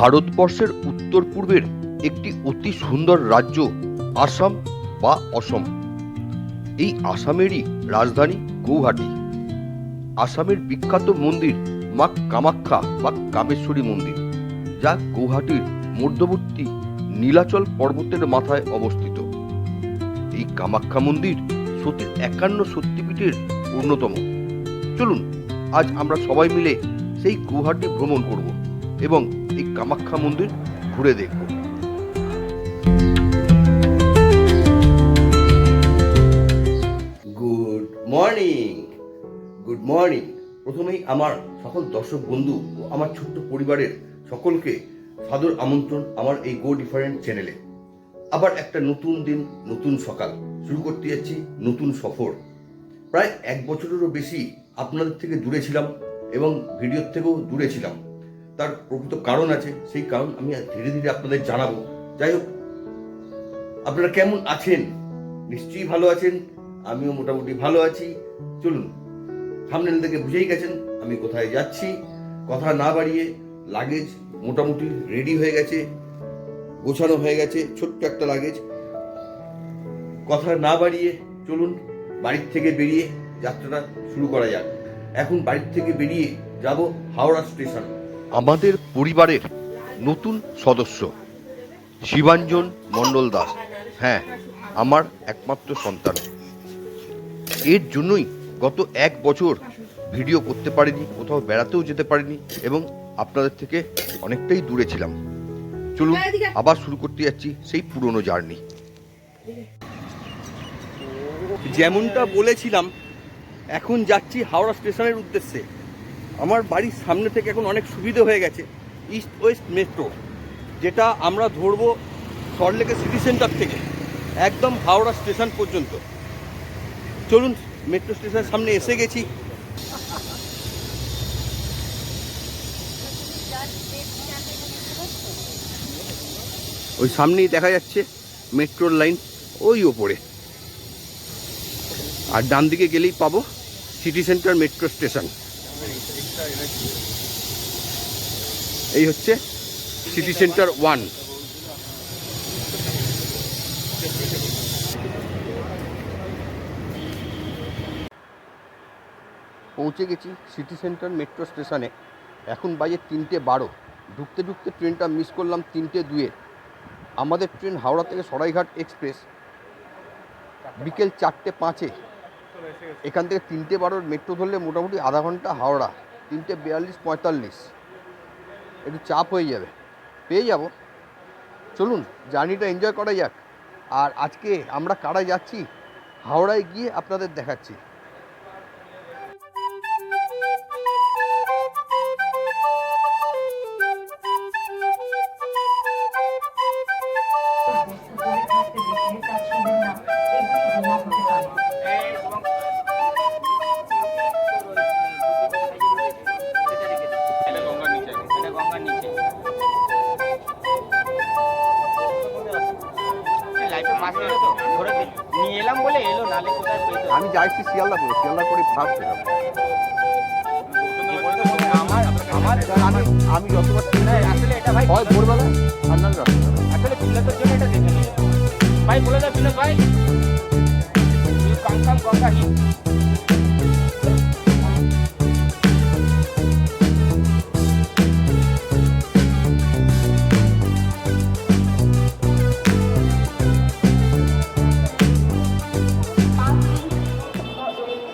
ভারতবর্ষের উত্তর পূর্বের একটি অতি সুন্দর রাজ্য আসাম বা অসম। এই আসামেরই রাজধানী গৌহাটি। আসামের বিখ্যাত মন্দির মা কামাখ্যা বা কামেশ্বরী মন্দির, যা গৌহাটির মধ্যবর্তী নীলাচল পর্বতের মাথায় অবস্থিত। এই কামাখ্যা মন্দির সতীর 51 শক্তিপীঠের অন্যতম। চলুন আজ আমরা সবাই মিলে সেই গৌহাটি ভ্রমণ করব এবং এই কামাখ্যা মন্দির ঘুরে দেখব। Good morning, good morning. প্রথমেই আমার সকল দর্শক বন্ধু ও আমার ছোট্ট পরিবারের সকলকে সাদর আমন্ত্রণ আমার এই গো ডিফারেন্ট চ্যানেলে। আবার একটা নতুন দিন, নতুন সকাল শুরু করতে যাচ্ছি, নতুন সফর। প্রায় 1 বছরেরও বেশি আপনাদের থেকে দূরে ছিলাম এবং ভিডিওর থেকেও দূরে ছিলাম। তার প্রকৃত কারণ আছে, সেই কারণ আমি ধীরে ধীরে আপনাদের জানাবো। যাই হোক, আপনারা কেমন আছেন? নিশ্চয়ই ভালো আছেন, আমিও মোটামুটি ভালো আছি। চলুন, থাম্বনেল থেকে বুঝেই গেছেন আমি কোথায় যাচ্ছি। কথা না বাড়িয়ে, লাগেজ মোটামুটি রেডি হয়ে গেছে, গোছানো হয়ে গেছে, ছোট্ট একটা লাগেজ। কথা না বাড়িয়ে চলুন বাড়ির থেকে বেরিয়ে যাত্রাটা শুরু করা যাক। এখন বাড়ির থেকে বেরিয়ে যাব হাওড়া স্টেশন। আমাদের পরিবারের নতুন সদস্য শিবাঞ্জন মণ্ডল দাস, হ্যাঁ, আমার একমাত্র সন্তান। এর জন্যই গত 1 বছর ভিডিও করতে পারিনি, কোথাও বেড়াতেও যেতে পারিনি এবং আপনাদের থেকে অনেকটাই দূরে ছিলাম। চলুন আবার শুরু করতে যাচ্ছি সেই পুরনো জার্নি। যেমনটা বলেছিলাম, এখন যাচ্ছি হাওড়া স্টেশনের উদ্দেশ্যে। আমার বাড়ির সামনে থেকে এখন অনেক সুবিধা হয়ে গেছে ইস্ট ওয়েস্ট মেট্রো, যেটা আমরা ধরবো সল্টলেকের সিটি সেন্টার থেকে একদম হাওড়া স্টেশন পর্যন্ত। চলুন, মেট্রো স্টেশনের সামনে এসে গেছি। ওই সামনেই দেখা যাচ্ছে মেট্রোর লাইন, ওই ওপরে। আর ডান দিকে গেলেই পাবো সিটি সেন্টার মেট্রো স্টেশন। এই হচ্ছে সিটি সেন্টার 1। পৌঁছে গেছি সিটি সেন্টার মেট্রো স্টেশনে। এখন বাজে 3:12। ঢুকতে ঢুকতে ট্রেনটা মিস করলাম 3:02-এ। আমাদের ট্রেন হাওড়া থেকে সরাইঘাট এক্সপ্রেস বিকেল 4:05-এ। এখান থেকে 3:12 মেট্রো ধরলে মোটামুটি আধা ঘন্টা হাওড়া। 3:42-45 একটু চাপ হয়ে যাবে, পেয়ে যাব। চলুন জার্নিটা এনজয় করা যাক। আর আজকে আমরা কারা যাচ্ছি হাওড়ায় গিয়ে আপনাদের দেখাচ্ছি। আমি যাইছি শিয়ালদা করে, শিয়ালদা করে ভাবছিলাম আমি যতবার আসলে এটা ভাই হয় ভোরবেলা ঠান্ডার রাস্তা, আসলে পিলাতের জন্য এটা দেখে নিয়ে ভাই বলে দাও পিলাত ভাই কাঙ্কাল গঙ্গা হিট।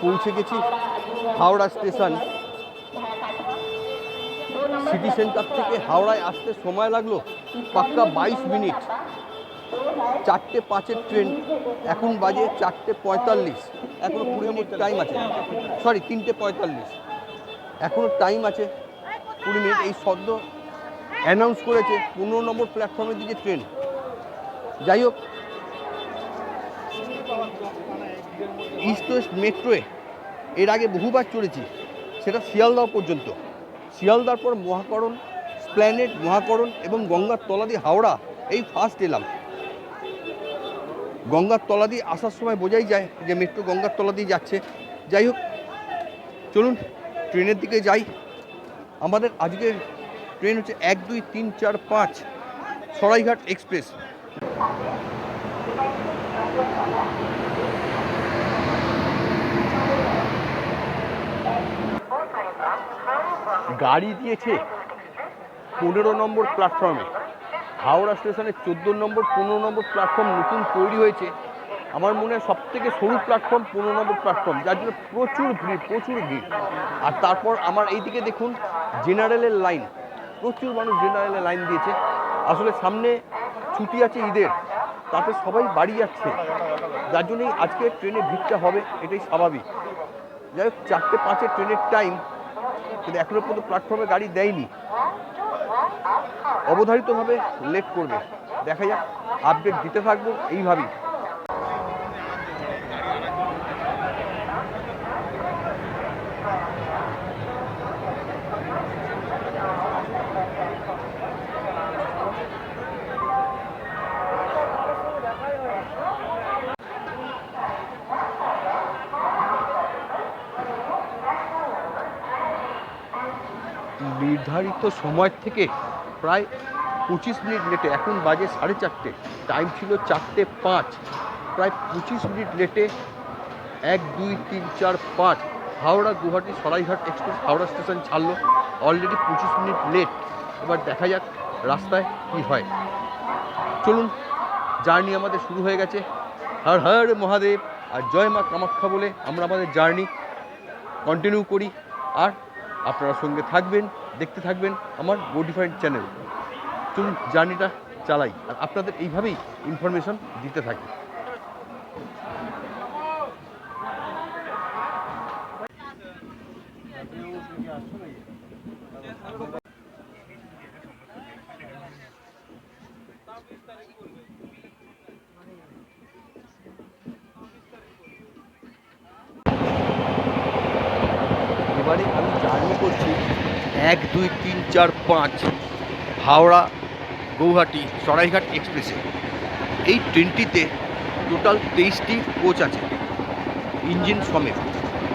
পৌঁছে গেছি হাওড়া স্টেশন। সিটি সেন্টার থেকে হাওড়ায় আসতে সময় লাগলো পাক্কা 22 মিনিট। 4:05-এর ট্রেন, এখন বাজে 4:45। এখনো 20 মিনিট টাইম আছে, সরি 3:45। এখনো টাইম আছে 20 মিনিট। এই সদ্য অ্যানাউন্স করেছে 15 নম্বর প্ল্যাটফর্মের দিকে ট্রেন। যাই হোক, ইস্ট ওয়েস্ট মেট্রোয়ে এর আগে বহুবার চড়েছি, সেটা শিয়ালদহ পর্যন্ত। শিয়ালদার পর মহাকরণ, স্প্ল্যানেড, মহাকরণ এবং গঙ্গার তলা দিয়ে হাওড়া এই ফার্স্ট এলাম। গঙ্গার তলা দিয়ে আসার সময় বোঝাই যায় যে মেট্রো গঙ্গার তলা দিয়ে যাচ্ছে। যাই হোক, চলুন ট্রেনের দিকে যাই। আমাদের আজকের ট্রেন হচ্ছে 1, 2, 3, 4, 5 সরাইঘাট এক্সপ্রেস। গাড়ি দিয়েছে 15 নম্বর প্ল্যাটফর্মে। হাওড়া স্টেশনের 14 নম্বর 15 নম্বর প্ল্যাটফর্ম নতুন তৈরি হয়েছে। আমার মনে হয় সব থেকে সরু প্ল্যাটফর্ম 15 নম্বর প্ল্যাটফর্ম, যার জন্য প্রচুর ভিড়। আর তারপর আমার এইদিকে দেখুন জেনারেলের লাইন, প্রচুর মানুষ জেনারেলের লাইন দিয়েছে। আসলে সামনে ছুটি আছে ঈদের, তাতে সবাই বাড়ি যাচ্ছে, যার জন্যই আজকে ট্রেনে ভিড়টা হবে, এটাই স্বাভাবিক। যাই হোক 4:05 ট্রেনের টাইম, কিন্তু এখনো পর্যন্ত প্ল্যাটফর্মে গাড়ি দেয়নি, অবধারিতভাবে লেট করবে। দেখা যাক, আপডেট দিতে থাকবো এইভাবেই। নির্ধারিত সময় থেকে প্রায় 25 মিনিট লেটে, এখন বাজে 4:30, টাইম ছিল 4:05, প্রায় 25 মিনিট লেটে 1, 2, 3, 4, 5 হাওড়া গুয়াহাটি সরাইঘাট এক্সপ্রেস হাওড়া স্টেশন ছাড়লো। Already 25 minute late. এবার দেখা যাক রাস্তায় কি হয়। চলুন, জার্নি আমাদের শুরু হয়ে গেছে। হর হর মহাদেব আর জয় মা কামাখ্যা বলে আমরা আমাদের জার্নি কন্টিনিউ করি। আর আপনারা সঙ্গে থাকবেন, দেখতে থাকবেন আমার গো ডিফারেন্ট চ্যানেল। চলুন জার্নিটা চালাই আর আপনাদের এইভাবেই ইনফরমেশন দিতে থাকি। এবারে আমি জার্নি করছি 1, 2, 3, 4, 5 হাওড়া গৌহাটি সরাইঘাট এক্সপ্রেসে। এই ট্রেনটিতে টোটাল 23টি কোচ আছে ইঞ্জিন সমেত।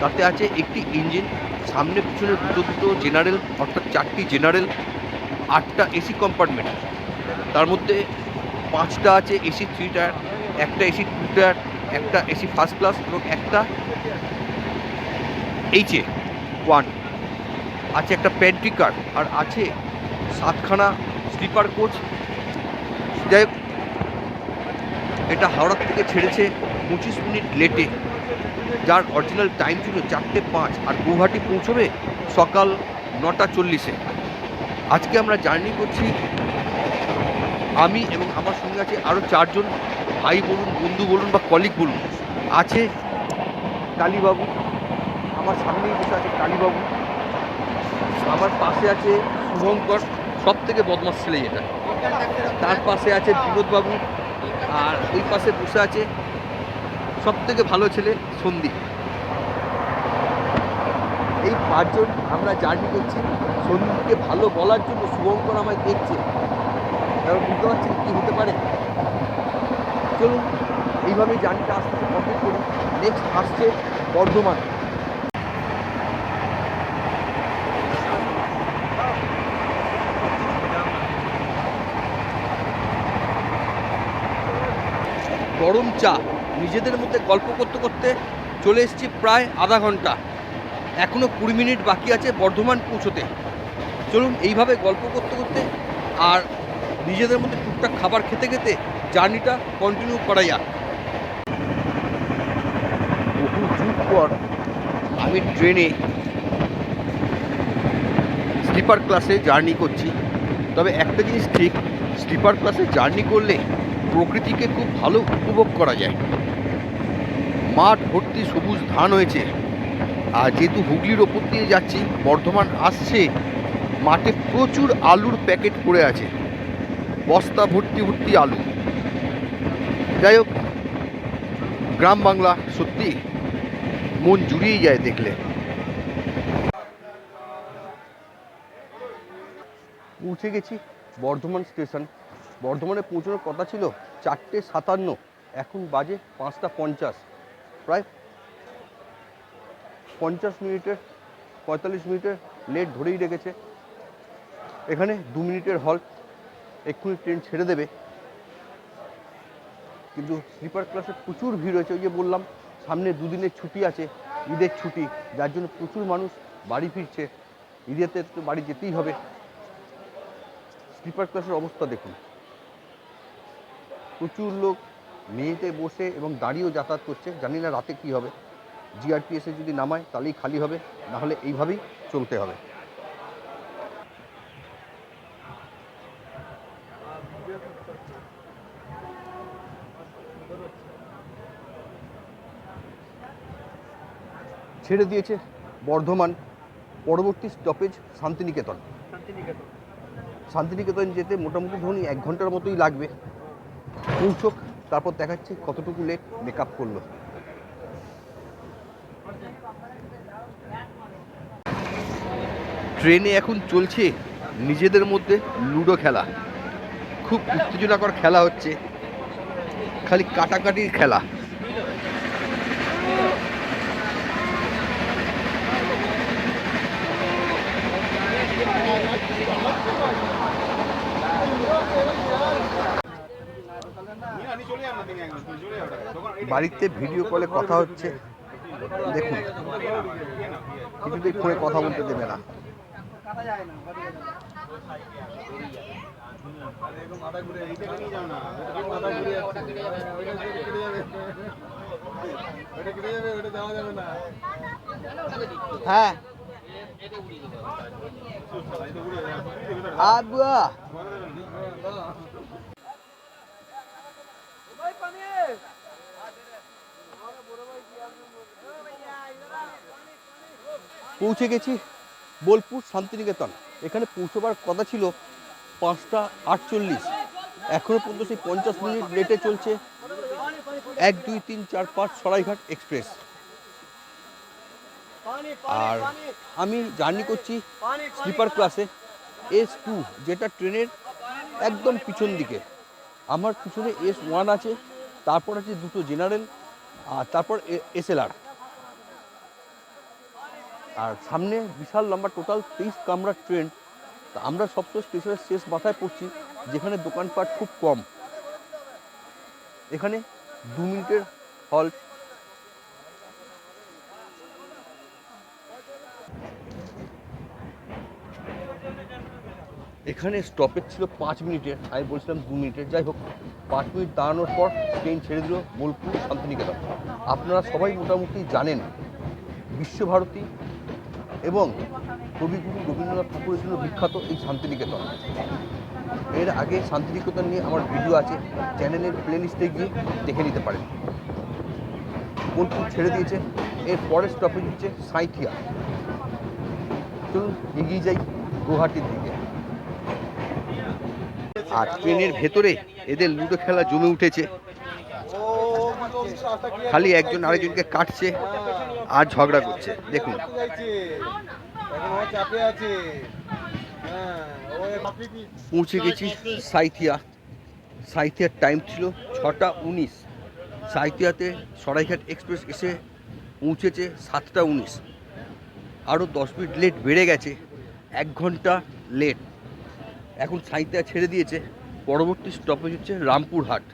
তাতে আছে একটি ইঞ্জিন, সামনে পিছনে দুটো জেনারেল, অর্থাৎ 4টি জেনারেল, 8টা এসি কম্পার্টমেন্ট। তার মধ্যে 5টা আছে এসি 3 টায়ার, একটা এসি 2 টায়ার, একটা এসি ফার্স্ট ক্লাস এবং একটা HA1 আছে, একটা প্যান্ট্রি কার, আর আছে 7খানা স্লিপার কোচ। যাই হোক, এটা হাওড়া থেকে ছেড়েছে 25 মিনিট লেটে, যার অরিজিনাল টাইম ছিল 4:05, আর গুয়াহাটি পৌঁছবে সকাল 9:40-এ। আজকে আমরা জার্নি করছি, আমি এবং আমার সঙ্গে আছে আরও 4 জন ভাই বলুন, বন্ধু বলুন বা কলিগ বলুন। আছে কালীবাবু, আমার সামনেই বসে আছে কালীবাবু, আমার পাশে আছে শুভঙ্কর, সব থেকে বদমাস ছেলে যেটা, তার পাশে আছে বিনোদবাবু, আর ওই পাশে বসে আছে সব থেকে ভালো ছেলে সন্দীপ। এই 5 জন আমরা জার্নি করছি। সন্দীপকে ভালো বলার জন্য শুভঙ্কর আমায় দেখছে, তারপর বুঝতে পারছেন কী হতে পারে। চলুন এইভাবেই জার্নিটা আস্তে আস্তে কমপ্লিট করি। নেক্সট আসছে বর্ধমান। গরম চা, নিজেদের মধ্যে গল্প করতে করতে চলে এসেছি প্রায় আধা ঘন্টা, এখনও 20 মিনিট বাকি আছে বর্ধমান পৌঁছতে। চলুন এইভাবে গল্প করতে করতে আর নিজেদের মধ্যে টুকটাক খাবার খেতে খেতে জার্নিটা কন্টিনিউ করা যাক। বহু যুগ পর আমি ট্রেনে স্লিপার ক্লাসে জার্নি করছি। তবে একটা জিনিস ঠিক, স্লিপার ক্লাসে জার্নি করলে প্রকৃতিকে খুব ভালো উপভোগ করা যায়। মাঠ ভর্তি সবুজ ধান হয়েছে, আর যেহেতু হুগলির ওপর দিয়ে যাচ্ছি, বর্ধমান আসছে, মাঠে প্রচুর আলুর প্যাকেট পড়ে আছে, বস্তা ভর্তি ভর্তি আলু। যাই হোক, গ্রাম বাংলা সত্যি মন জুড়িয়ে যায় দেখলে। পৌঁছে গেছি বর্ধমান স্টেশন। বর্ধমানে পৌঁছানোর কথা ছিল 4:57, এখন বাজে 5:50, প্রায় 50 মিনিটের 45 মিনিটের লেট ধরেই রেখেছে। এখানে 2 মিনিটের হল্ট, এক্ষুনি ট্রেন ছেড়ে দেবে। কিন্তু স্লিপার ক্লাসে প্রচুর ভিড় হয়েছে। ওই যে বললাম সামনে 2 দিনের ছুটি আছে, ঈদের ছুটি, যার জন্য প্রচুর মানুষ বাড়ি ফিরছে। ঈদেতে তো বাড়ি যেতেই হবে। স্লিপার ক্লাসের অবস্থা দেখুন, প্রচুর লোক মেয়েতে বসে এবং দাঁড়িয়েও যাতায়াত করছে। জানি না রাতে কী হবে। জিআরটিএসে যদি নামায় তাহলেই খালি হবে, নাহলে এইভাবেই চলতে হবে। ছেড়ে দিয়েছে বর্ধমান, পরবর্তী স্টপেজ শান্তিনিকেতন। শান্তিনিকেতন যেতে মোটামুটি ধরুন 1 ঘন্টার মতোই লাগবে। পৌঁছক, তারপর দেখাচ্ছে কতটুকু লেট মেকআপ করলো। ট্রেনে এখন চলছে নিজেদের মধ্যে লুডো খেলা। খুব উত্তেজনাকর খেলা হচ্ছে, খালি কাটাকাটির খেলা। বাড়িতে ভিডিও কলে কথা হচ্ছে, দেখুন কিছুতেই ফোনে কথা বলতে দেবে না। হ্যাঁ আবুয়া পৌঁছে গেছি বোলপুর শান্তিনিকেতন। এখানে পৌঁছবার কথা ছিল 5টা 48, এখনো পর্যন্ত সেই 50 মিনিট লেটে চলছে 1, 2, 3, 4, 5 সরাইঘাট এক্সপ্রেস। আর আমি জার্নি করছি স্লিপার ক্লাসে S2, যেটা ট্রেনের একদম পিছন দিকে। আমার পিছনে S1 আছে, তারপর আছে 2টো জেনারেল, আর তারপর SLR। আর সামনে বিশাল লম্বা টোটাল 23 কামরার ট্রেন। তা আমরা সবসময় স্টেশনের শেষ মাথায় পড়ছি, যেখানে দোকানপাট খুব কম। এখানে 2 মিনিটের হল্ট। এখানে স্টপেজ ছিল 5 মিনিটের, আমি বলছিলাম 2 মিনিটের। যাই হোক, 5 মিনিট দাঁড়ানোর পর ট্রেন ছেড়ে দিল বোলপুর শান্তিনিকেতন। আপনারা সবাই মোটামুটি জানেন বিশ্বভারতী এবং কবিগুরু রবীন্দ্রনাথ ঠাকুরের জন্য বিখ্যাত এই শান্তিনিকেতন। এর আগে শান্তিনিকেতন নিয়ে আমার ভিডিও আছে, চ্যানেলের প্লেলিস্টে গিয়ে দেখে নিতে পারেন। বোলপুর ছেড়ে দিয়েছে, এর পরের স্টপেজ হচ্ছে সাঁইথিয়া। চলুন এগিয়ে যাই গুয়াহাটির দিকে। আর ট্রেনের ভেতরে এদের লুডো খেলা জমে উঠেছে, খালি একজন আরেকজনকে কাটছে আর ঝগড়া করছে। দেখুন পৌঁছে গেছি সাঁইথিয়া। সাঁইথিয়ার টাইম ছিল 6টা 19। সাঁইথিয়াতে সরাইঘাট এক্সপ্রেস এসে পৌঁছেছে 7টা 19। আরও 10 মিনিট লেট বেড়ে গেছে, 1 ঘন্টা লেট। এখন সাঁইথিয়া ছেড়ে দিয়েছে, পরবর্তী স্টপেজ হচ্ছে রামপুরহাট।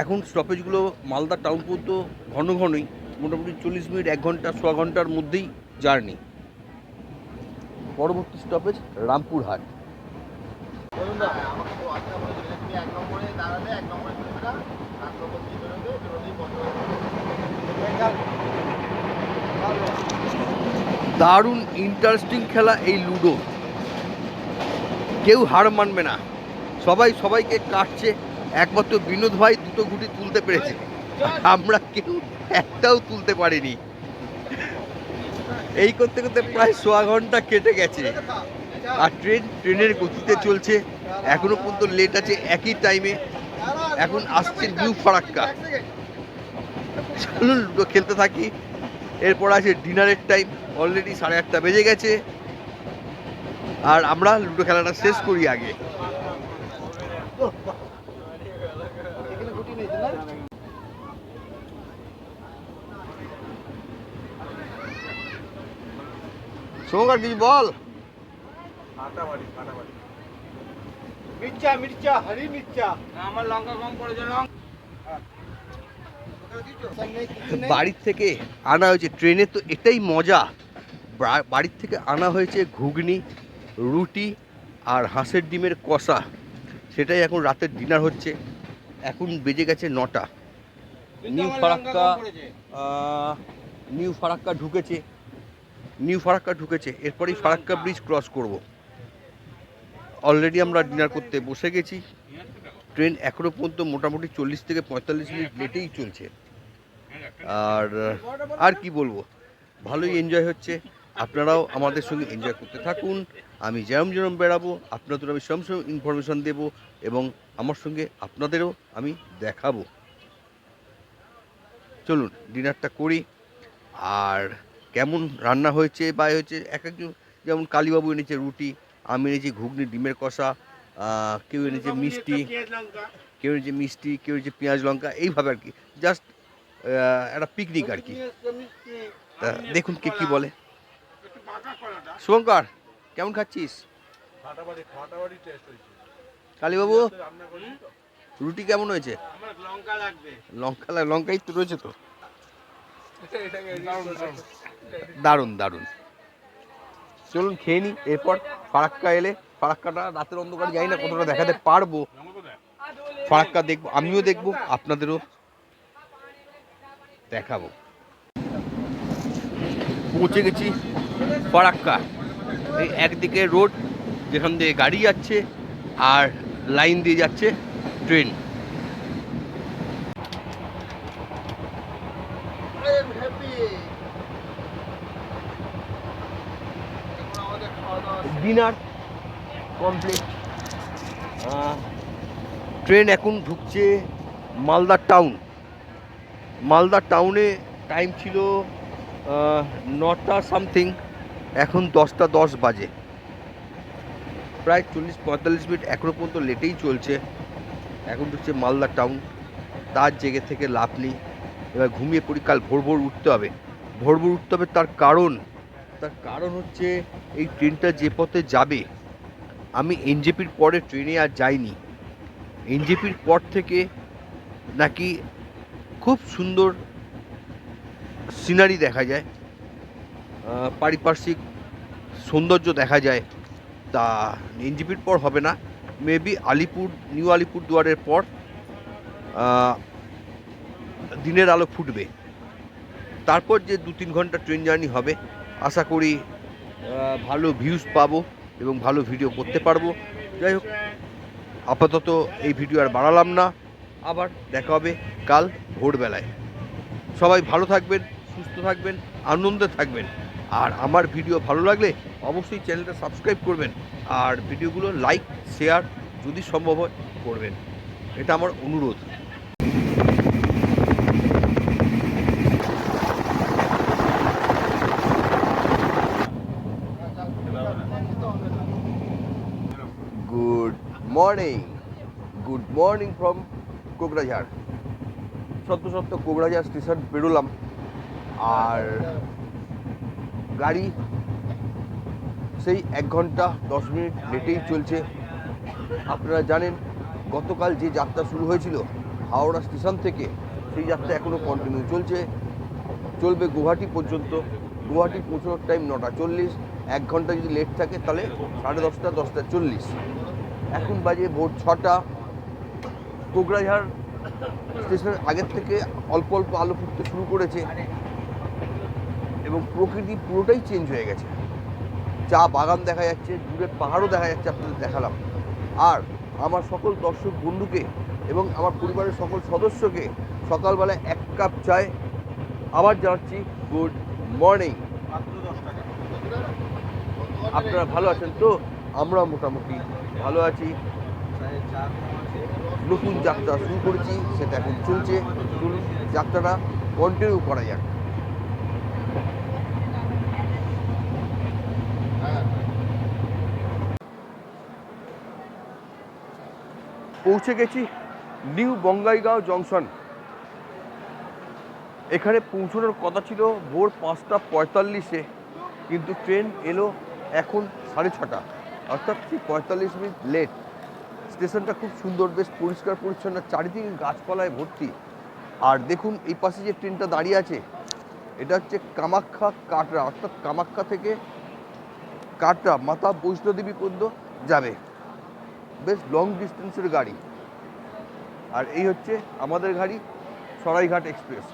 এখন স্টপেজগুলো মালদা টাউন পর্যন্ত ঘন ঘনই, মোটামুটি 40 মিনিট 1 ঘন্টা 1.25 ঘন্টার মধ্যেই জার্নি। পরবর্তী স্টপেজ রামপুরহাট। দারুণ ইন্টারেস্টিং খেলা এই লুডো, কেউ হার মানবে না, সবাই সবাইকে কাটছে। একমাত্র বিনোদ ভাই 2টো গুটি তুলতে পেরেছে, আমরা কেউ একটাও তুলতে পারিনি। এই করতে করতে প্রায় 1.25 ঘন্টা কেটে গেছে। আর ট্রেনের গতিতে চলছে, এখনো পর্যন্ত লেট আছে একই টাইমে। এখন আসছে নিউ ফারাক্কা। চলুন লুডো খেলতে থাকি, এরপর আছে ডিনারের টাইম। অলরেডি 8:30 বেজে গেছে, আর আমরা লুডো খেলাটা শেষ করি আগে। সোমবার কিছু বল। মির্চা মির্চা হরি মির্চা আমার লঙ্কা কম পড়েছে বাড়ির থেকে আনা হয়েছে, ট্রেনে তো এটাই মজা, বাড়ির থেকে আনা হয়েছে ঘুগনি, রুটি আর হাঁসের ডিমের কষা, সেটাই এখন রাতের ডিনার হচ্ছে। এখন বেজে গেছে 9টা। নিউ ফারাক্কা ঢুকেছে, এরপরেই ফারাক্কা ব্রিজ ক্রস করব। অলরেডি আমরা ডিনার করতে বসে গেছি। ট্রেন এখনও পর্যন্ত মোটামুটি 40 থেকে 45 মিনিট লেটেই চলছে। আর কি বলবো, ভালোই এনজয় হচ্ছে। আপনারাও আমাদের সঙ্গে এনজয় করতে থাকুন। আমি যেরম বেড়াবো আপনাদের আমি সেরম ইনফরমেশান দেবো এবং আমার সঙ্গে আপনাদেরও আমি দেখাবো। চলুন ডিনারটা করি। আর কেমন রান্না হয়েছে এক একজন, যেমন কালীবাবু এনেছে রুটি, আমি এনেছি ঘুগনি ডিমের কষা, কেউ এনেছে মিষ্টি, কেউ এনেছে পেঁয়াজ লঙ্কা, এইভাবে আর কি, জাস্ট একটা পিকনিক আর কি। তা দেখুন কে কি বলে। শুভঙ্কর, কেমন খাচ্ছিস? কালীবাবু, রুটি কেমন হয়েছে? লঙ্কাই তো রয়েছে তো। দারুণ। চলুন খেয়ে নিই, এরপর ফারাক্কা এলে, ফারাক্কাটা রাতের অন্ধকারে যাই না কতটা দেখাতে পারবো। ফারাক্কা দেখবো, আমিও দেখবো, আপনাদেরও দেখাবো। পৌঁছে গেছি ফারাক্কা। এই একদিকে রোড যেখান দিয়ে গাড়ি যাচ্ছে আর লাইন দিয়ে যাচ্ছে ট্রেন। Dinner complete. ট্রেন এখন ঢুকছে মালদা টাউনে। টাইম ছিল 9টা সামথিং, এখন 10টা 10 বাজে। প্রায় 40-45 মিনিট এখনও পর্যন্ত লেটেই চলছে। এখন ঢুকছে মালদা টাউন। তার জেগে থেকে লাভ নেই, এবার ঘুমিয়ে পড়ি। কাল ভোর উঠতে হবে। তার কারণ হচ্ছে এই ট্রেনটা যে পথে যাবে, আমি এনজেপির পরে ট্রেনে আর যাইনি। এনজেপির পর থেকে নাকি খুব সুন্দর সিনারি দেখা যায়, পারিপার্শ্বিক সৌন্দর্য দেখা যায়। তা এনজেপির পর হবে না, মেবি নিউ আলিপুরদুয়ারের পর দিনের আলো ফুটবে। তারপর যে 2-3 ঘন্টা ট্রেন জার্নি হবে, আশা করি ভালো ভিউজ পাবো এবং ভালো ভিডিও করতে পারবো। যাই হোক, আপাতত এই ভিডিও আর বাড়ালাম না, আবার দেখা হবে কাল ভোরবেলায়। সবাই ভালো থাকবেন, সুস্থ থাকবেন, আনন্দে থাকবেন। আর আমার ভিডিও ভালো লাগলে অবশ্যই চ্যানেলটা সাবস্ক্রাইব করবেন আর ভিডিওগুলো লাইক শেয়ার যদি সম্ভব হয় করবেন, এটা আমার অনুরোধ। Good morning from Kokrajhar. সত্য কোকরাঝাড় স্টেশন বেরোলাম, আর গাড়ি সেই 1 ঘন্টা 10 মিনিট লেটেই চলছে। আপনারা জানেন গতকাল যে যাত্রা শুরু হয়েছিল হাওড়া স্টেশন থেকে, সেই যাত্রা এখনও কন্টিনিউ চলবে গুয়াহাটি পর্যন্ত। গুয়াহাটি পৌঁছানোর টাইম 9:40। 1 ঘন্টা যদি লেট থাকে তাহলে 10:30, 10:40। এখন বাজে ভোর 6টা। কোকরাঝাড় স্টেশনের আগের থেকে অল্প আলো ফুটতে শুরু করেছে এবং প্রকৃতি পুরোটাই চেঞ্জ হয়ে গেছে। চা বাগান দেখা যাচ্ছে, দূরে পাহাড়ও দেখা যাচ্ছে, আপনাদের দেখালাম। আর আমার সকল দর্শক বন্ধুকে এবং আমার পরিবারের সকল সদস্যকে সকালবেলায় 1 কাপ চায় আবার জানাচ্ছি গুড মর্নিং। আপনারা ভালো আছেন তো? আমরা মোটামুটি ভালো আছি। নতুন যাত্রা শুরু করেছি, সেটা এখন চলছে। যাত্রাটা কন্টিনিউ করা যাক। পৌঁছে গেছি নিউ বঙ্গাইগাঁও জংশন। এখানে পৌঁছানোর কথা ছিল ভোর 5:45, কিন্তু ট্রেন এলো এখন 6:30। অর্থাৎ ঠিক 45 মিনিট লেট। স্টেশনটা খুব সুন্দর, বেশ পরিষ্কার পরিচ্ছন্ন, চারিদিকে গাছপালায় ভর্তি। আর দেখুন এই পাশে যে ট্রেনটা দাঁড়িয়ে আছে, এটা হচ্ছে কামাখ্যা কাটরা, অর্থাৎ কামাখ্যা থেকে কাটরা মাতা বৈষ্ণোদেবী পর্যন্ত যাবে। বেশ লং ডিস্টেন্সের গাড়ি। আর এই হচ্ছে আমাদের গাড়ি সরাইঘাট এক্সপ্রেস,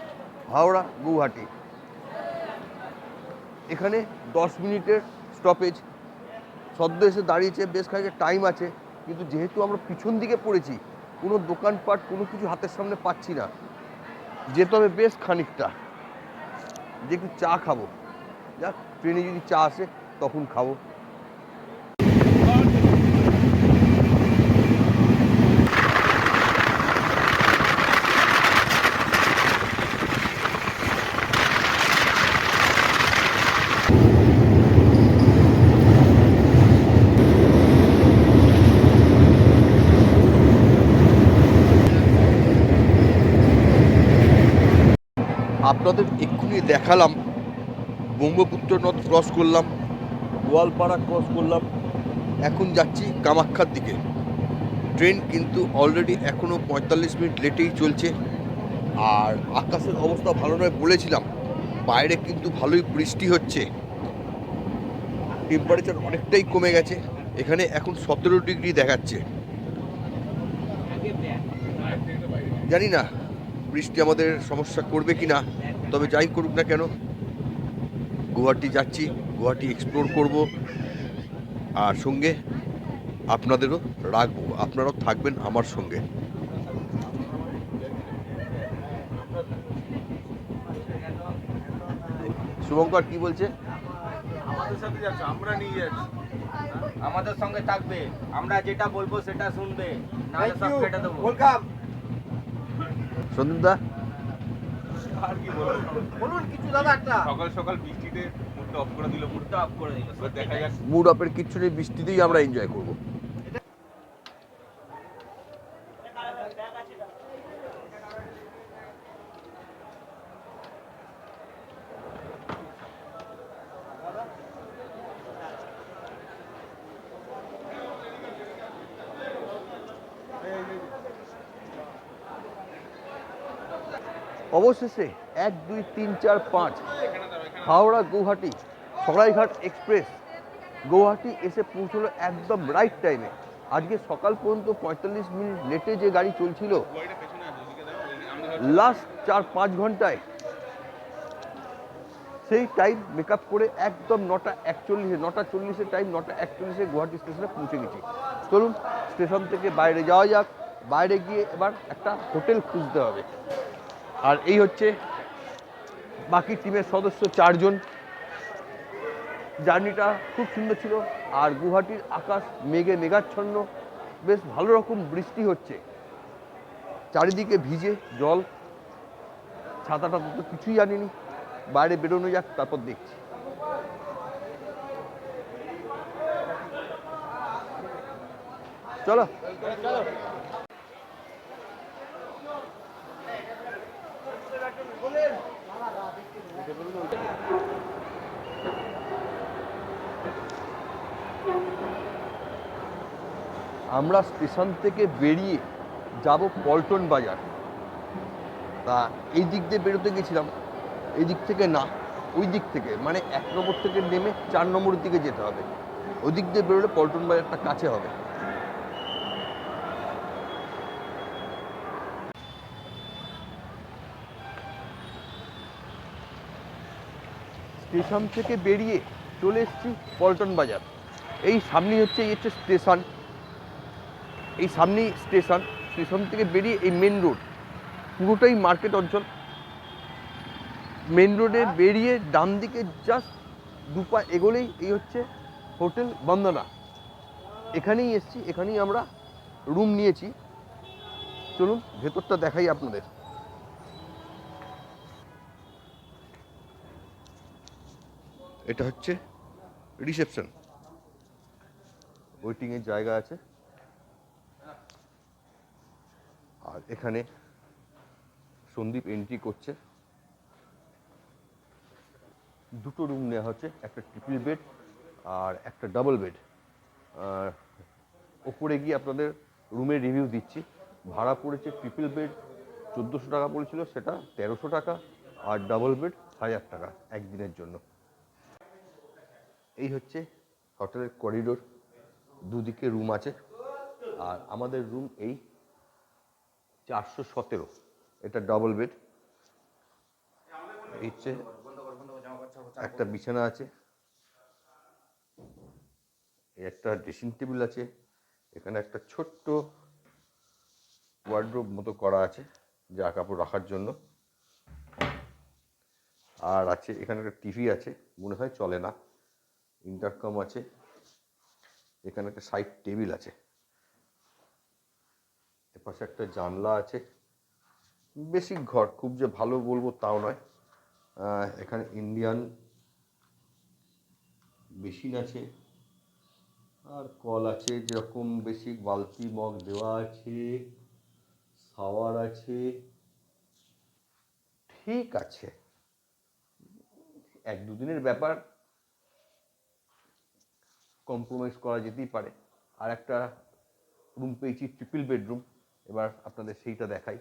হাওড়া গুয়াহাটি। এখানে 10 মিনিটের স্টপেজ, সদ্য এসে দাঁড়িয়েছে, বেশ খানিকটা টাইম আছে। কিন্তু যেহেতু আমরা পিছন দিকে পড়েছি, কোনো দোকানপাট কোনো কিছু হাতের সামনে পাচ্ছি না, যেতে হবে বেশ খানিকটা, যে একটু চা খাবো। যাক, ট্রেনে যদি চা আসে তখন খাবো। আপনাদের এক্ষুনি দেখালাম ব্রহ্মপুত্র নদ ক্রস করলাম, গোয়ালপাড়া ক্রস করলাম, এখন যাচ্ছি কামাখ্যার দিকে। ট্রেন কিন্তু অলরেডি এখনও 45 মিনিট লেটেই চলছে। আর আকাশের অবস্থা ভালো নয় বলেছিলাম, বাইরে কিন্তু ভালোই বৃষ্টি হচ্ছে, টেম্পারেচার অনেকটাই কমে গেছে। এখানে এখন 17 ডিগ্রি দেখাচ্ছে। জানি না বৃষ্টি আমাদের সমস্যা করবে কি না, তবে যাই করুক না কেন গুয়াহাটি যাচ্ছি, গুয়াহাটি এক্সপ্লোর করব। আর সঙ্গে আপনাদেরও রাখবো, আপনারাও থাকবেন আমার সঙ্গে। শুভঙ্কর কি বলছে? আমাদের সাথে যাচ্ছ, আমরা নিয়ে যাচ্ছি। আমাদের সঙ্গে থাকবে, আমরা যেটা বলবো সেটা শুনবে, না সব কেটে দেবো। ওয়েলকাম। সন্দীপদা আর কি বলবো, বলুন কিছু দাদা। একটা সকাল সকাল বৃষ্টিতে মুডটা অফ করে দিল, মুডটা অফ করে দিল। এবার দেখা যাক। মুড অফের কিচ্ছু নেই, বৃষ্টিতেই আমরা এনজয় করব। অবশেষে 1 2 3 4 5 হাওড়া গুয়াহাটি সরাইঘাট এক্সপ্রেস গুয়াহাটি এসে পৌঁছলো একদম রাইট টাইমে। আজকে সকাল পর্যন্ত 45 মিনিট লেটে যে গাড়ি চলছিল, লাস্ট 4-5 ঘন্টায় সেই টাইম মেক আপ করে একদম 9:40 টাইম, 9:41 গুয়াহাটি স্টেশনে পৌঁছে গেছি। চলুন স্টেশন থেকে বাইরে যাওয়া যাক। বাইরে গিয়ে এবার একটা হোটেল খুঁজতে হবে। আর এই হচ্ছে বাকি টিমের সদস্য 4 জন। জার্নিটা খুব সুন্দর ছিল। আর গুয়াহাটির আকাশ মেঘে মেঘাচ্ছন্ন, বেশ ভালো রকম বৃষ্টি হচ্ছে, চারিদিকে ভিজে জল, ছাতাটা তো কিছুই আনিনি। বাইরে বেরোনো যাক, তারপর দেখছি। চলো আমরা স্টেশন থেকে বেরিয়ে যাব পল্টন বাজার। তা এই দিক দিয়ে বেরোতে গেছিলাম, এই দিক থেকে না, ওই দিক থেকে, মানে 1 নম্বর থেকে নেমে 4 নম্বরের দিকে যেতে হবে। ওই দিক দিয়ে বেরোলে পল্টন বাজারটা কাছে হবে। স্টেশন থেকে বেরিয়ে চলে এসেছি পল্টন বাজার। এই সামনেই হচ্ছে স্টেশন, এই সামনেই স্টেশন। স্টেশন থেকে বেরিয়ে এই মেন রোড, পুরোটাই মার্কেট অঞ্চল। মেন রোডে বেরিয়ে ডান দিকে জাস্ট 2 পা এগোলেই এই হচ্ছে হোটেল বন্দনা। এখানেই এসেছি, এখানেই আমরা রুম নিয়েছি। চলুন ভেতরটা দেখাই আপনাদের। এটা হচ্ছে রিসেপশন, ওয়েটিংয়ের জায়গা আছে। আর এখানে সন্দীপ এন্ট্রি করছে। 2টো রুম নেওয়া হচ্ছে, একটা ট্রিপল বেড আর একটা ডাবল বেড। ওপরে গিয়ে আপনাদের রুমের রিভিউ দিচ্ছি। ভাড়া পড়েছে ট্রিপল বেড 1400 টাকা পড়েছিল, সেটা 1300 টাকা, আর ডাবল বেড 1000 টাকা একদিনের জন্য। এই হচ্ছে হোটেলের করিডোর, দুদিকে রুম আছে। আর আমাদের রুম এই 417, এটা ডাবল বেড। এই হচ্ছে একটা বিছানা আছে, একটা ড্রেসিং টেবিল আছে, এখানে একটা ছোট্ট ওয়ার্ডরোব মতো করা আছে যা কাপড় রাখার জন্য। আর আছে এখানে একটা টিভি আছে, মনে হয় চলে না, ইন্টারকম আছে, এখানে একটা সাইড টেবিল আছে, এপাশে একটা জানলা আছে। বেসিক ঘর, খুব যে ভালো বলবো তাও নয়। এখানে ইন্ডিয়ান বেসিন আছে, আর কল আছে যেরকম বেসিক, বালতি মগ দেওয়া আছে, শাওয়ার আছে, ঠিক আছে। 1-2 দিনের ব্যাপার, কম্প্রোমাইজ করা যেতেই পারে। আর একটা রুম পেয়েছি ট্রিপল বেডরুম, এবার আপনাদের সেইটা দেখাই।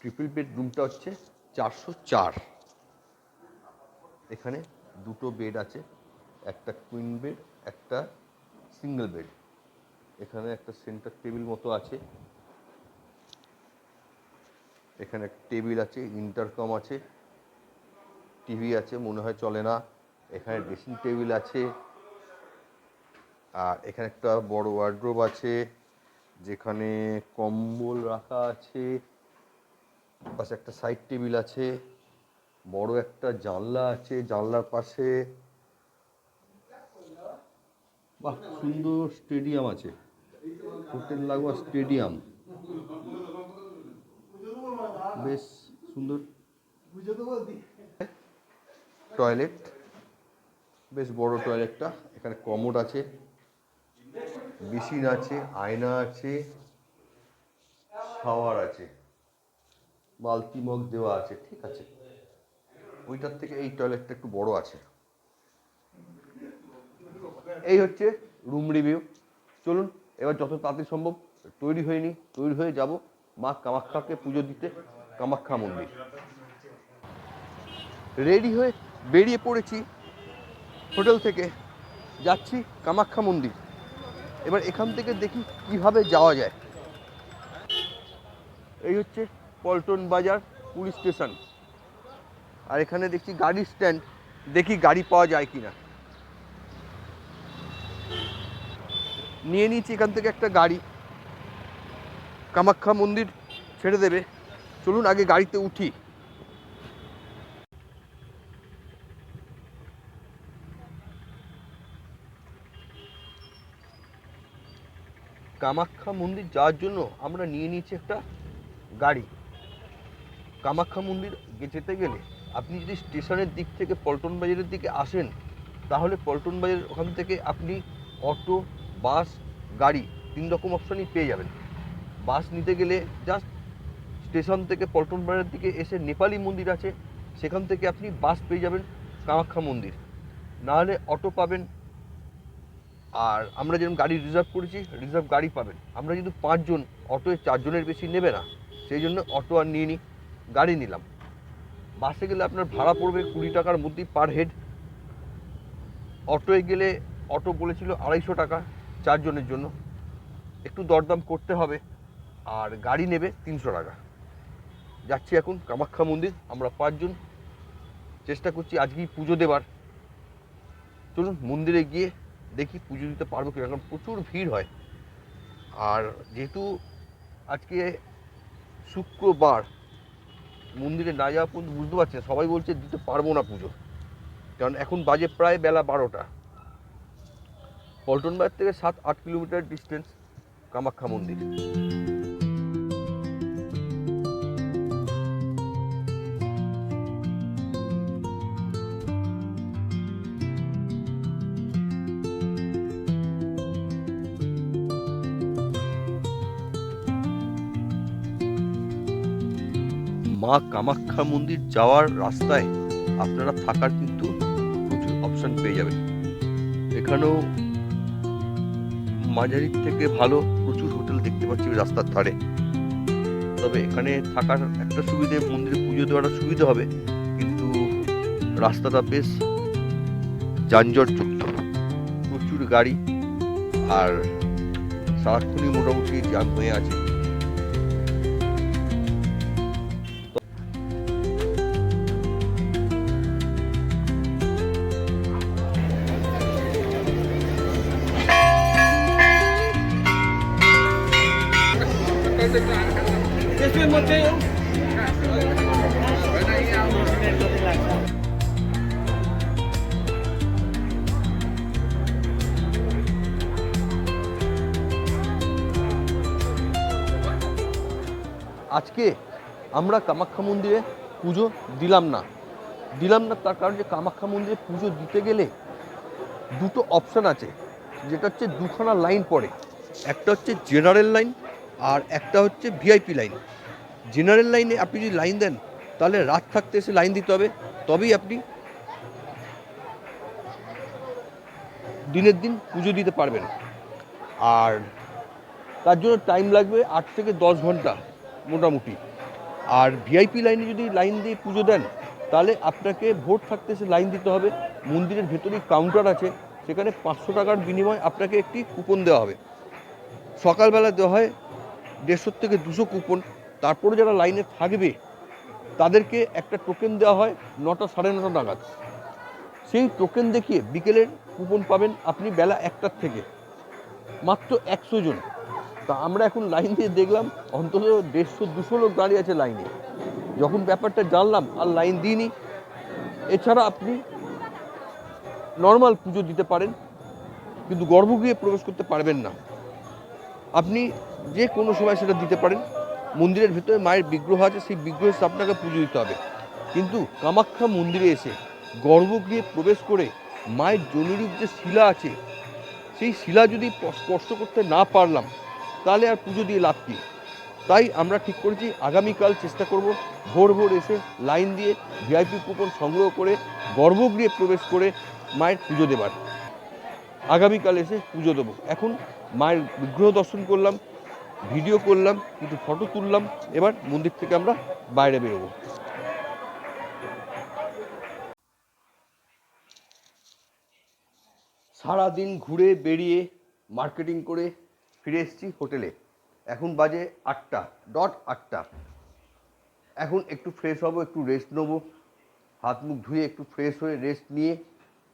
ট্রিপল বেডরুমটা হচ্ছে 404। এখানে 2টো বেড আছে, একটা কুইন বেড, একটা সিঙ্গেল বেড। এখানে একটা সেন্টার টেবিল মতো আছে, এখানে টেবিল আছে, ইন্টারকম আছে, টিভি আছে, মনে হয় চলে না। এখানে ড্রেসিং টেবিল আছে, আর এখানে একটা বড় ওয়ার্ডরোব আছে যেখানে কম্বল রাখা আছে, পাশে একটা সাইড টেবিল আছে, বড় একটা জানলা আছে, জানলার পাশে বাহ সুন্দর স্টেডিয়াম আছে, হোটেল লাগোয়া স্টেডিয়াম, বেশ সুন্দর। টয়লেট, বেশ বড় টয়লেটটা, এখানে কমোড আছে, বেসিন আছে, আয়না আছে, শাওয়ার আছে, বালতি মগ দেওয়া আছে, ঠিক আছে। ওইটার থেকে এই টয়লেটটা একটু বড় আছে। এই হচ্ছে রুম রিভিউ। চলুন এবার যত তাড়াতাড়ি সম্ভব তৈরি হয়ে যাব মা কামাখ্যাকে পুজো দিতে, কামাখ্যা মন্দির। রেডি হয়ে বেরিয়ে পড়েছি হোটেল থেকে, যাচ্ছি কামাখ্যা মন্দির। এবার এখান থেকে দেখি কিভাবে যাওয়া যায়। এই হচ্ছে পল্টন বাজার পুলিশ স্টেশন, আর এখানে দেখছি গাড়ির স্ট্যান্ড, দেখি গাড়ি পাওয়া যায় কিনা। নিয়ে নিয়েছি এখান থেকে একটা গাড়ি, কামাখ্যা মন্দির ছেড়ে দেবে। চলুন আগে গাড়িতে উঠি। কামাখ্যা মন্দির যাওয়ার জন্য আমরা নিয়ে নিয়েছি একটা গাড়ি। কামাখ্যা মন্দির যেতে গেলে আপনি যদি স্টেশনের দিক থেকে পল্টন বাজারের দিকে আসেন, তাহলে পল্টন বাজারের ওখান থেকে আপনি অটো, বাস, গাড়ি 3 রকম অপশানই পেয়ে যাবেন। বাস নিতে গেলে জাস্ট স্টেশন থেকে পল্টন বাজারের দিকে এসে নেপালি মন্দির আছে, সেখান থেকে আপনি বাস পেয়ে যাবেন কামাখ্যা মন্দির, নাহলে অটো পাবেন। আর আমরা যেরকম গাড়ি রিজার্ভ করেছি, রিজার্ভ গাড়ি পাবেন। আমরা যেহেতু 5 জন, অটোয় 4 জনের বেশি নেবে না, সেই জন্য অটো আর নিয়ে নিই, গাড়ি নিলাম। বাসে গেলে আপনার ভাড়া পড়বে 20 টাকার মধ্যেই পার হেড। অটোয় গেলে অটো বলেছিল 250 টাকা 4 জনের জন্য, একটু দরদাম করতে হবে। আর গাড়ি নেবে 300 টাকা। যাচ্ছি এখন কামাখ্যা মন্দির, আমরা 5 জন, চেষ্টা করছি আজকেই পুজো দেবার। চলুন মন্দিরে গিয়ে দেখি পুজো দিতে পারবো কিনা, কারণ প্রচুর ভিড় হয়। আর যেহেতু আজকে শুক্রবার, মন্দিরে না যাওয়া পর্যন্ত বুঝতে পারছি না, সবাই বলছে দিতে পারবো না পুজো, কারণ এখন বাজে প্রায় বেলা 12টা। পল্টন বাজার থেকে 7-8 কিলোমিটার ডিস্টেন্স কামাখ্যা মন্দির। মা কামাখ্যা মন্দির যাওয়ার রাস্তায় আপনারা থাকার কিন্তু প্রচুর অপশান পেয়ে যাবেন। এখানেও মাঝারির থেকে ভালো প্রচুর হোটেল দেখতে পাচ্ছি রাস্তার ধারে। তবে এখানে থাকার একটা সুবিধে, মন্দিরে পুজো দেওয়াটা সুবিধা হবে, কিন্তু রাস্তাটা বেশ যানজটযুক্ত, প্রচুর গাড়ি, আর সারাক্ষণই মোটামুটি জ্যাম হয়ে আছে। আজকে আমরা কামাখ্যা মন্দিরে পুজো দিলাম না তার কারণ যে কামাখ্যা মন্দিরে পুজো দিতে গেলে দুটো অপশান আছে, যেটা হচ্ছে দুখানা লাইন পড়ে। একটা হচ্ছে জেনারেল লাইন আর একটা হচ্ছে ভিআইপি লাইন। জেনারেল লাইনে আপনি যদি লাইন দেন তাহলে রাত থাকতে এসে লাইন দিতে হবে, তবেই আপনি দিনের দিন পুজো দিতে পারবেন। আর তার জন্য টাইম লাগবে 8 থেকে 10 ঘন্টা মোটামুটি। আর ভিআইপি লাইনে যদি লাইন দিয়ে পুজো দেন তাহলে আপনাকে ভোর থাকতে এসে লাইন দিতে হবে। মন্দিরের ভেতরেই কাউন্টার আছে, সেখানে 500 টাকার বিনিময়ে আপনাকে একটি কুপন দেওয়া হবে। সকালবেলা দেওয়া হয় 150 থেকে 200 কুপন। তারপরে যারা লাইনে থাকবে তাদেরকে একটা টোকেন দেওয়া হয় 9টা সাড়ে 9টা নাগাদ। সেই টোকেন দেখিয়ে বিকেলের কুপন পাবেন আপনি বেলা 1টার থেকে, মাত্র 100 জন। তা আমরা এখন লাইন দিয়ে দেখলাম অন্তত 150-200 লোক দাঁড়িয়ে আছে লাইনে। যখন ব্যাপারটা জানলাম আর লাইন দিইনি। এছাড়া আপনি নর্মাল পুজো দিতে পারেন, কিন্তু গর্ভগৃহে প্রবেশ করতে পারবেন না। আপনি যে কোনো সময় সেটা দিতে পারেন। মন্দিরের ভিতরে মায়ের বিগ্রহ আছে, সেই বিগ্রহে আপনাকে পুজো দিতে হবে। কিন্তু কামাখ্যা মন্দিরে এসে গর্ভগৃহে প্রবেশ করে মায়ের জনিরূপ যে শিলা আছে, সেই শিলা যদি স্পর্শ করতে না পারলাম তাহলে আর পুজো দিয়ে লাভ কী? তাই আমরা ঠিক করেছি আগামীকাল চেষ্টা করব ভোর ভোর এসে লাইন দিয়ে ভিআইপি কুপন সংগ্রহ করে গর্ভগৃহে প্রবেশ করে মায়ের পুজো দেবার। আগামীকাল এসে পুজো দেবো। এখন মায়ের বিগ্রহ দর্শন করলাম, ভিডিও করলাম, কিছু ফটো তুললাম, এবার মন্দির থেকে আমরা বাইরে বেরোবো। সারাদিন ঘুরে বেরিয়ে মার্কেটিং করে ফিরে এসেছি হোটেলে। এখন বাজে 8টা। এখন একটু ফ্রেশ হব, একটু রেস্ট নেব, হাত মুখ ধুয়ে একটু ফ্রেশ হয়ে রেস্ট নিয়ে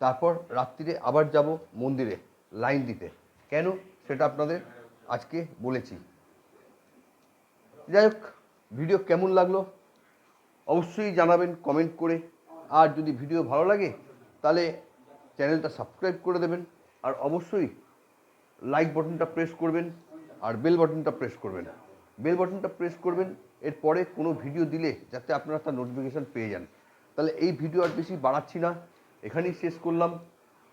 তারপর রাত্রিরে আবার যাব মন্দিরে লাইন দিতে। কেন সেটা আপনাদের আজকে বলেছি। যাই হোক, ভিডিও কেমন লাগলো অবশ্যই জানাবেন কমেন্ট করে। আর যদি ভিডিও ভালো লাগে তাহলে চ্যানেলটা সাবস্ক্রাইব করে দেবেন, আর অবশ্যই লাইক বাটনটা প্রেস করবেন, আর বেল বাটনটা প্রেস করবেন। বেল বাটনটা প্রেস করবেন এরপরে কোনো ভিডিও দিলে যাতে আপনারা তার নোটিফিকেশান পেয়ে যান। তাহলে এই ভিডিও আর বেশি বাড়াচ্ছি না, এখানেই শেষ করলাম।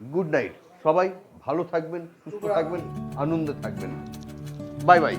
Good night. সবাই ভালো থাকবেন, সুস্থ থাকবেন, আনন্দে থাকবেন। Bye bye.